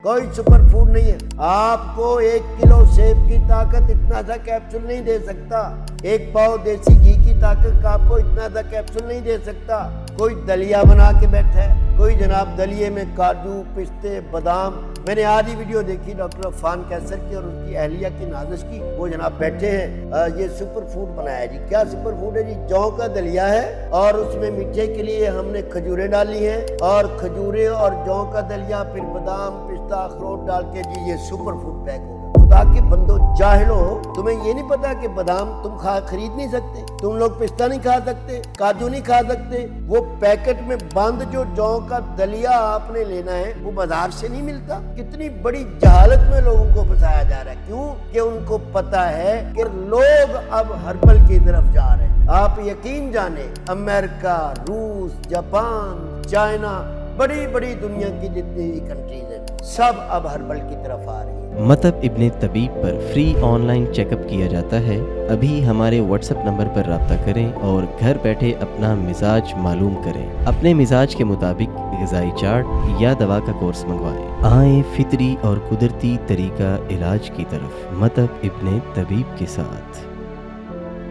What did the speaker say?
कोई super food नहीं है। आपको 1 किलो सेब की ताकत इतना सा कैप्सूल नहीं दे सकता। 1 पाव देसी घी की ताकत का आपको इतना सा कैप्सूल नहीं दे सकता। कोई दलिया बना के बैठा है, कोई जनाब दलिये में काजू, पिस्ते, बादाम। मैंने आधी वीडियो देखी डॉक्टर अफान कैसर की और उसकी अहलिया की नाजिश की। वो जनाब बैठे हैं, ये सुपर फूड बनाया जी। क्या सुपर फूड है जी? जौ का दलिया है और उसमें मीठे के लिए हमने खजूरें डाली हैं, और खजूरें और जौ का दलिया, फिर बादाम, पिस्ता, अखरोट डाल के जी ये सुपर फूड पैक हो गया। खुदा के बंदो जाहिलो, तुम्हें ये नहीं पता कि बादाम तुम खरीद नहीं सकते, तुम लोग पिस्ता नहीं खा सकते, काजू नहीं खा सकते। वो पैकेट में बंद जो जौ का दलिया आपने लेना है वो बाजार से नहीं मिलता। कितनी बड़ी जहालत में लोगों को फंसाया जा रहा है। क्यों? कि उनको पता है कि लोग अब हर्बल की तरफ जा रहे हैं। आप यकीन जाने, अमेरिका, रूस, जापान, चाइना, बड़ी बड़ी दुनिया की जितनी भी कंट्रीज हैं, सब अब हर्बल की तरफ आ रही है। मतब इब्ने तबीब पर फ्री ऑनलाइन चेकअप किया जाता है। अभी हमारे व्हाट्सएप नंबर पर राब्ता करें और घर बैठे अपना मिजाज मालूम करें। अपने मिजाज के मुताबिक ग़िज़ाई चार्ट या दवा का कोर्स मंगवाएं। आए फितरी और कुदरती तरीका इलाज की तरफ, मतब इब्ने तबीब के साथ।